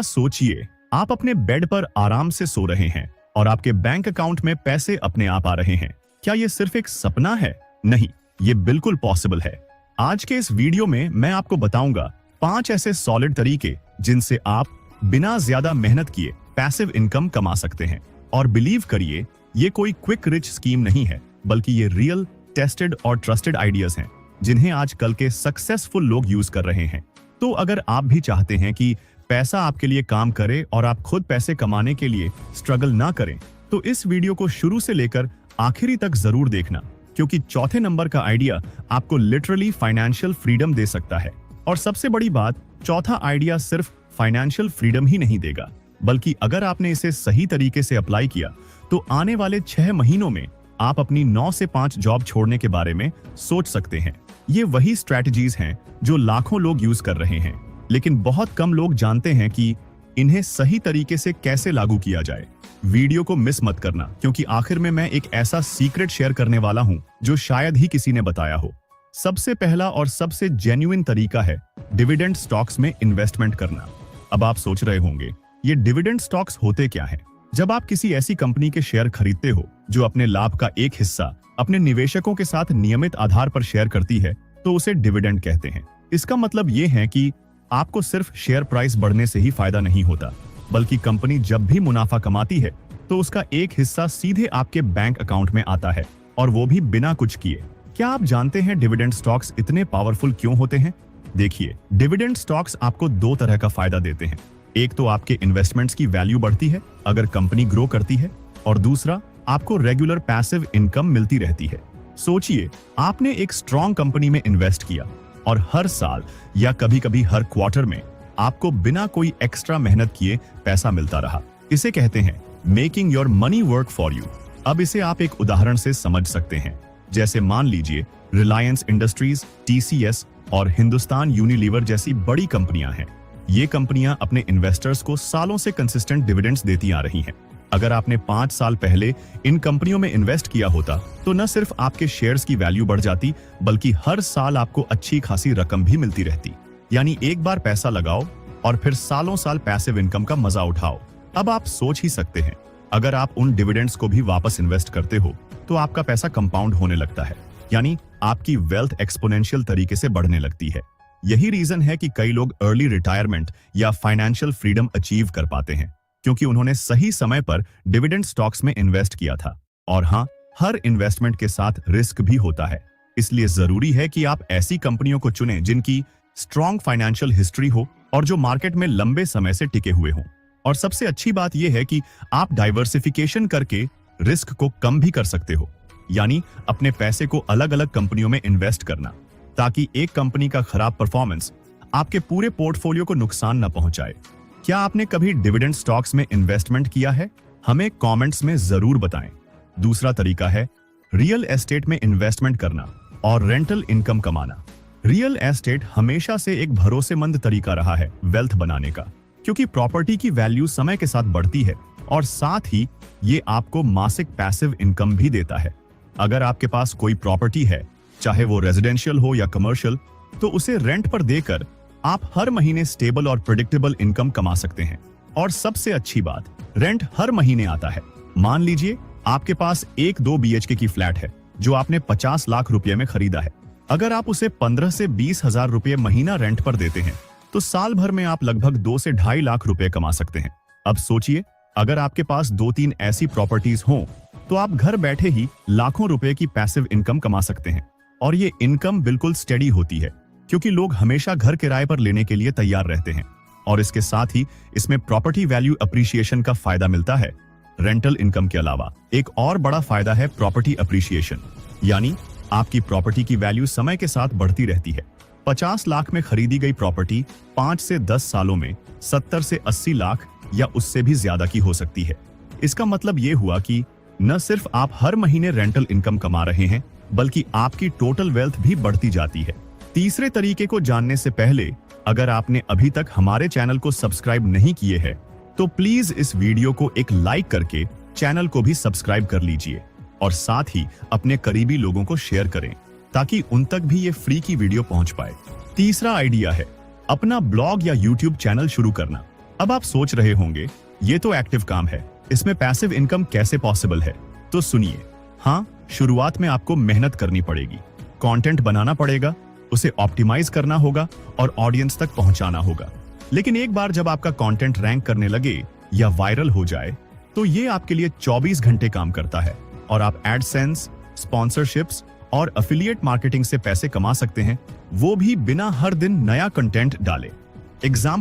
सोचिए, आप अपने बेड पर आराम से सो रहे हैं और आपके बैंक अकाउंट में पैसे अपने आप आ रहे हैं। क्या यह सिर्फ एक सपना है? नहीं, ये बिल्कुल पॉसिबल है। आज के इस वीडियो में मैं आपको बताऊंगा 5 ऐसे सॉलिड तरीके जिनसे आप बिना ज्यादा मेहनत किए पैसिव इनकम कमा सकते हैं। और बिलीव करिए, ये कोई क्विक रिच स्कीम नहीं है, बल्कि ये रियल, टेस्टेड और ट्रस्टेड आइडियाज हैं जिन्हें आजकल के सक्सेसफुल लोग यूज कर रहे हैं। तो अगर आप भी चाहते हैं कि पैसा आपके लिए काम करे और आप खुद पैसे कमाने के लिए स्ट्रगल ना करें, तो इस वीडियो को शुरू से लेकर आखिरी तक जरूर देखना, क्योंकि चौथे नंबर का आइडिया आपको लिटरली फाइनेंशियल फ्रीडम दे सकता है। और सबसे बड़ी बात, चौथा आइडिया सिर्फ फाइनेंशियल फ्रीडम ही नहीं देगा, बल्कि अगर आपने इसे सही तरीके से अप्लाई किया तो आने वाले 6 महीनों में आप अपनी 9 से 5 जॉब छोड़ने के बारे में सोच सकते हैं। ये वही स्ट्रैटेजीज हैं जो लाखों लोग यूज कर रहे हैं, लेकिन बहुत कम लोग जानते हैं कि इन्हें सही तरीके से कैसे लागू किया जाए। वीडियो को मिस मत करना, क्योंकि आखिर में मैं एक ऐसा सीक्रेट शेयर करने वाला हूं जो शायद ही किसी ने बताया हो। सबसे पहला और सबसे जेन्युइन तरीका है डिविडेंड स्टॉक्स में इन्वेस्टमेंट करना। अब आप सोच रहे होंगे, ये डिविडेंड स्टॉक्स होते क्या हैं? जब आप किसी ऐसी कंपनी के शेयर खरीदते हो जो अपने लाभ का एक हिस्सा अपने निवेशकों के साथ नियमित आधार पर शेयर करती है, तो उसे डिविडेंड कहते हैं। इसका मतलब ये है कि आपको सिर्फ शेयर प्राइस बढ़ने से ही फायदा नहीं होता, बल्कि कंपनी जब भी मुनाफा कमाती है तो उसका एक हिस्सा सीधे आपके बैंक अकाउंट में आता है, और वो भी बिना कुछ किए। क्या आप जानते हैं डिविडेंड स्टॉक्स इतने पावरफुल क्यों होते हैं? देखिए, डिविडेंड स्टॉक्स आपको 2 तरह का फायदा देते हैं। एक तो आपके इन्वेस्टमेंट्स की वैल्यू बढ़ती है अगर कंपनी ग्रो करती है, और दूसरा आपको रेगुलर पैसिव इनकम मिलती रहती है। सोचिए, आपने एक स्ट्रॉन्ग कंपनी में इन्वेस्ट किया और हर साल या कभी-कभी हर क्वार्टर में आपको बिना कोई एक्स्ट्रा मेहनत किए पैसा मिलता रहा। इसे कहते हैं making your money work for you. अब इसे आप एक उदाहरण से समझ सकते हैं। जैसे मान लीजिए रिलायंस इंडस्ट्रीज, TCS और हिंदुस्तान यूनिलीवर जैसी बड़ी कंपनियां हैं। ये कंपनियां अपने इन्वेस्टर्स को सालों से कंसिस्टेंट डिविडेंड्स देती आ रही हैं। अगर आपने 5 साल पहले इन कंपनियों में इन्वेस्ट किया होता तो न सिर्फ आपके शेयर्स की वैल्यू बढ़ जाती, बल्कि हर साल आपको अच्छी खासी रकम भी मिलती रहती। यानी एक बार पैसा लगाओ और फिर सालों साल पैसिव इनकम का मजा उठाओ। अब आप सोच ही सकते हैं, अगर आप उन डिविडेंड्स को भी वापस इन्वेस्ट करते हो तो आपका पैसा कंपाउंड होने लगता है, यानी आपकी वेल्थ एक्सपोनेंशियल तरीके से बढ़ने लगती है। यही रीजन है कि कई लोग अर्ली रिटायरमेंट या फाइनेंशियल फ्रीडम अचीव कर पाते हैं, क्योंकि उन्होंने सही समय पर डिविडेंड स्टॉक्स में इन्वेस्ट किया था। और हाँ, हर इन्वेस्टमेंट के साथ रिस्क भी होता है, इसलिए जरूरी है कि आप ऐसी कंपनियों को चुनें जिनकी स्ट्रॉन्ग फाइनेंशियल हिस्ट्री हो और जो मार्केट में लंबे समय से टिके हुए हों। और सबसे अच्छी बात यह है कि आप डाइवर्सिफिकेशन करके रिस्क को कम भी कर सकते हो, यानी अपने पैसे को अलग अलग कंपनियों में इन्वेस्ट करना, ताकि एक कंपनी का खराब परफॉर्मेंस आपके पूरे पोर्टफोलियो को नुकसान न पहुंचाए। क्या आपने कभी डिविडेंड स्टॉक्स में इन्वेस्टमेंट किया है? हमें कमेंट्स में जरूर बताएं। दूसरा तरीका है रियल एस्टेट में इन्वेस्टमेंट करना और रेंटल इनकम कमाना। रियल एस्टेट हमेशा से एक भरोसेमंद तरीका रहा है वेल्थ बनाने का, क्योंकि प्रॉपर्टी की वैल्यू समय के साथ बढ़ती है और साथ ही ये आपको मासिक पैसिव इनकम भी देता है। अगर आपके पास कोई प्रॉपर्टी है, चाहे वो रेजिडेंशियल हो या कमर्शियल, तो उसे रेंट पर देकर आप हर महीने स्टेबल और प्रेडिक्टेबल इनकम कमा सकते हैं। और सबसे अच्छी बात, रेंट हर महीने आता है। मान लीजिए आपके पास एक 2 BHK की फ्लैट है जो आपने 50 लाख रुपए में खरीदा है। अगर आप उसे 15 से 20 हजार रुपए महीना रेंट पर देते हैं तो साल भर में आप लगभग 2 से 2.5 लाख रुपए कमा सकते हैं। अब सोचिए, अगर आपके पास 2-3 ऐसी प्रॉपर्टीज हों तो आप घर बैठे ही लाखों रुपए की पैसिव इनकम कमा सकते हैं। और ये इनकम बिल्कुल स्टेडी होती है, क्योंकि लोग हमेशा घर किराए पर लेने के लिए तैयार रहते हैं। और इसके साथ ही इसमें प्रॉपर्टी वैल्यू अप्रिसिएशन का फायदा मिलता है। रेंटल इनकम के अलावा एक और बड़ा फायदा है प्रॉपर्टी अप्रिसिएशन, यानी आपकी प्रॉपर्टी की वैल्यू समय के साथ बढ़ती रहती है। 50 लाख में खरीदी गई प्रॉपर्टी 5 से 10 सालों में 70 से 80 लाख या उससे भी ज्यादा की हो सकती है। इसका मतलब ये हुआ कि न सिर्फ आप हर महीने रेंटल इनकम कमा रहे हैं, बल्कि आपकी टोटल वेल्थ भी बढ़ती जाती है। तीसरे तरीके को जानने से पहले, अगर आपने अभी तक हमारे चैनल को सब्सक्राइब नहीं किए हैं, तो प्लीज इस वीडियो को एक लाइक करके चैनल को भी सब्सक्राइब कर लीजिए और साथ ही अपने करीबी लोगों को शेयर करें, ताकि उन तक भी ये फ्री की वीडियो पहुंच पाए। तीसरा आइडिया है अपना ब्लॉग या यूट्यूब चैनल शुरू करना। अब आप सोच रहे होंगे ये तो एक्टिव काम है, इसमें पैसिव इनकम कैसे पॉसिबल है? तो सुनिए, हाँ, शुरुआत में आपको मेहनत करनी पड़ेगी, कंटेंट बनाना पड़ेगा, उसे ऑप्टिमाइज करना होगा और ऑडियंस तक पहुंचाना होगा। लेकिन एक बार जब आपका कंटेंट रैंक करने लगे या वायरल हो जाए तो ये आपके लिए 24 घंटे काम करता है और आप एडसेंस, स्पॉन्सरशिप्स और एफिलिएट मार्केटिंग से पैसे कमा सकते हैं, वो भी बिना हर दिन नया कंटेंट डाले। एग्जाम